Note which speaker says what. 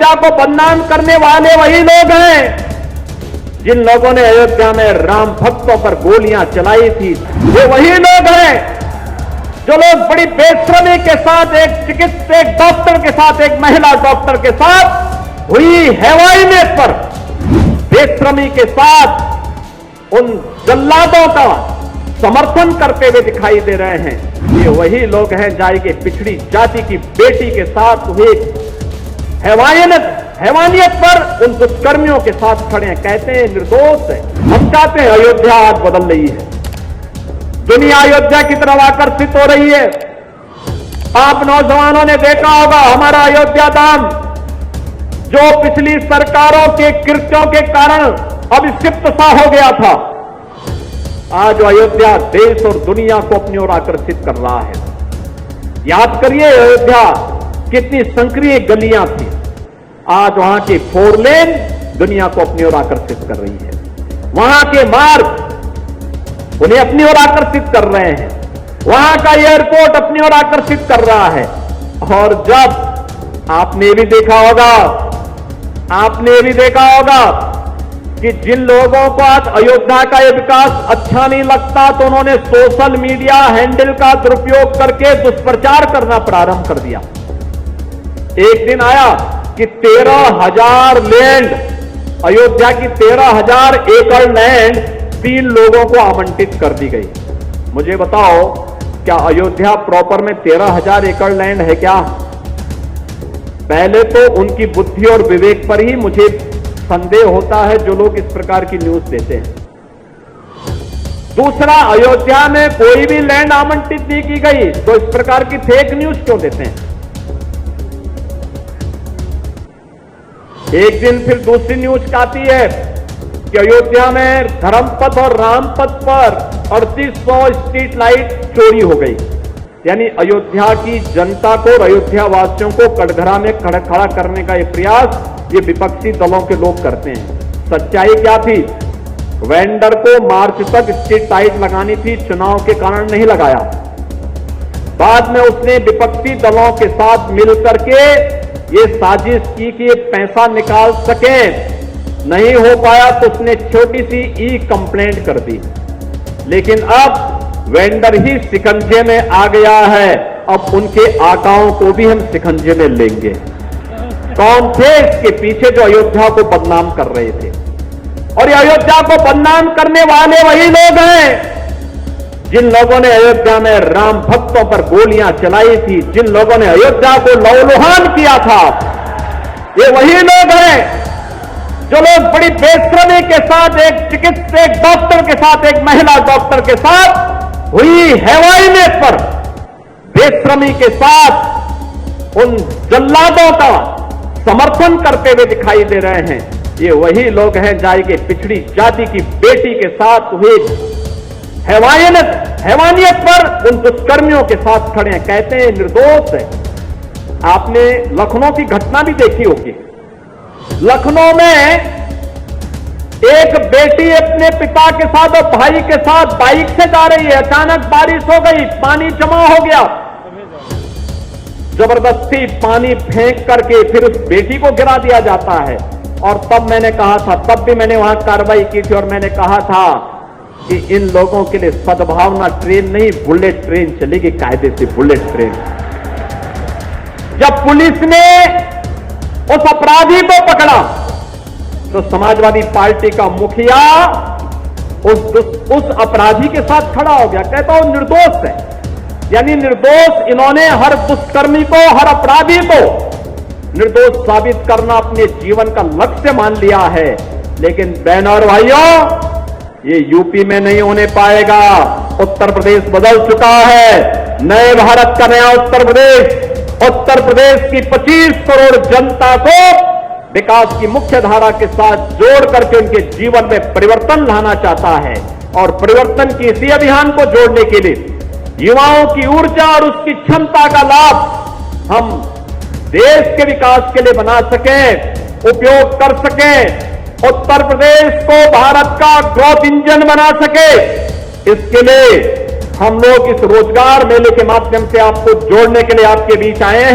Speaker 1: अयोध्या को बदनाम करने वाले वही लोग हैं जिन लोगों ने अयोध्या में राम भक्तों पर गोलियां चलाई थी। ये वही लोग हैं जो लोग बड़ी बेशर्मी के साथ एक डॉक्टर के साथ, एक महिला डॉक्टर के साथ हुई हैवानियत पर बेशर्मी के साथ उन जल्लादों का समर्थन करते हुए दिखाई दे रहे हैं। ये वही लोग हैं जाई के पिछड़ी जाति की बेटी के साथ हुई हैवानियत पर उन दुष्कर्मियों के साथ खड़े हैं, कहते हैं निर्दोष है। हम चाहते हैं अयोध्या आज बदल रही है, दुनिया अयोध्या की तरफ आकर्षित हो रही है। आप नौजवानों ने देखा होगा हमारा अयोध्या धाम जो पिछली सरकारों के कृत्यों के कारण अभिक्षिप्त सा हो गया था, आज अयोध्या देश और दुनिया को अपनी ओर आकर्षित कर रहा है। याद करिए अयोध्या कितनी संक्रिय गलियां थी, आज वहां की 4 लेन दुनिया को अपनी ओर आकर्षित कर रही है। वहां के मार्ग उन्हें अपनी ओर आकर्षित कर रहे हैं, वहां का एयरपोर्ट अपनी ओर आकर्षित कर रहा है। और जब आपने भी देखा होगा कि जिन लोगों को आज अयोध्या का यह विकास अच्छा नहीं लगता तो उन्होंने सोशल मीडिया हैंडल का दुरुपयोग करके दुष्प्रचार करना प्रारंभ कर दिया। एक दिन आया कि 13,000 लैंड, अयोध्या की 13,000 एकड़ लैंड 3 लोगों को आवंटित कर दी गई। मुझे बताओ क्या अयोध्या प्रॉपर में 13,000 एकड़ लैंड है क्या? पहले तो उनकी बुद्धि और विवेक पर ही मुझे संदेह होता है जो लोग इस प्रकार की न्यूज देते हैं। दूसरा, अयोध्या में कोई भी लैंड आवंटित नहीं की गई तो इस प्रकार की फेक न्यूज क्यों देते हैं? एक दिन फिर दूसरी न्यूज आती है कि अयोध्या में धर्मपथ और रामपथ पर 3800 स्ट्रीट लाइट चोरी हो गई। यानी अयोध्या की जनता को और अयोध्या वासियों को कटघरा में खड़ा करने का यह प्रयास ये विपक्षी दलों के लोग करते हैं। सच्चाई क्या थी? वेंडर को मार्च तक स्ट्रीट लाइट लगानी थी, चुनाव के कारण नहीं लगाया। बाद में उसने विपक्षी दलों के साथ मिलकर के ये साजिश की कि ये पैसा निकाल सके, नहीं हो पाया तो उसने छोटी सी ई कंप्लेंट कर दी। लेकिन अब वेंडर ही शिकंजे में आ गया है, अब उनके आकाओं को भी हम शिकंजे में लेंगे। कौन थे इसके पीछे जो अयोध्या को बदनाम कर रहे थे? और ये अयोध्या को बदनाम करने वाले वही लोग हैं जिन लोगों ने अयोध्या में राम भक्तों पर गोलियां चलाई थी, जिन लोगों ने अयोध्या को लहूलुहान किया था। ये वही लोग हैं जो लोग बड़ी बेशर्मी के साथ एक डॉक्टर के साथ, एक महिला डॉक्टर के साथ हुई हैवानियत पर बेशर्मी के साथ उन जल्लादों का समर्थन करते हुए दिखाई दे रहे हैं। ये वही लोग हैं जाई के पिछड़ी जाति की बेटी के साथ हुई हैवानियत पर उन दुष्कर्मियों के साथ खड़े हैं, कहते हैं निर्दोष है। आपने लखनऊ की घटना भी देखी होगी। लखनऊ में एक बेटी अपने पिता के साथ और भाई के साथ बाइक से जा रही है, अचानक बारिश हो गई, पानी जमा हो गया, जबरदस्ती पानी फेंक करके फिर उस बेटी को गिरा दिया जाता है। और तब मैंने कहा था, तब भी मैंने वहां कार्रवाई की थी और मैंने कहा था कि इन लोगों के लिए सद्भावना ट्रेन नहीं, बुलेट ट्रेन चलेगी, कायदे से बुलेट ट्रेन। जब पुलिस ने उस अपराधी को पकड़ा तो समाजवादी पार्टी का मुखिया उस अपराधी के साथ खड़ा हो गया, कहता हूं निर्दोष है। यानी निर्दोष, इन्होंने हर दुष्कर्मी को, हर अपराधी को निर्दोष साबित करना अपने जीवन का लक्ष्य मान लिया है। लेकिन बहनों और भाइयों, ये यूपी में नहीं होने पाएगा। उत्तर प्रदेश बदल चुका है, नए भारत का नया उत्तर प्रदेश की 25 करोड़ जनता को विकास की मुख्य धारा के साथ जोड़ करके उनके जीवन में परिवर्तन लाना चाहता है। और परिवर्तन की इसी अभियान को जोड़ने के लिए युवाओं की ऊर्जा और उसकी क्षमता का लाभ हम देश के विकास के लिए बना सकें, उपयोग कर सकें, उत्तर प्रदेश को भारत का ग्रोथ इंजन बना सके। इसके लिए हम लोग इस रोजगार मेले के माध्यम से आपको जोड़ने के लिए आपके बीच आए हैं।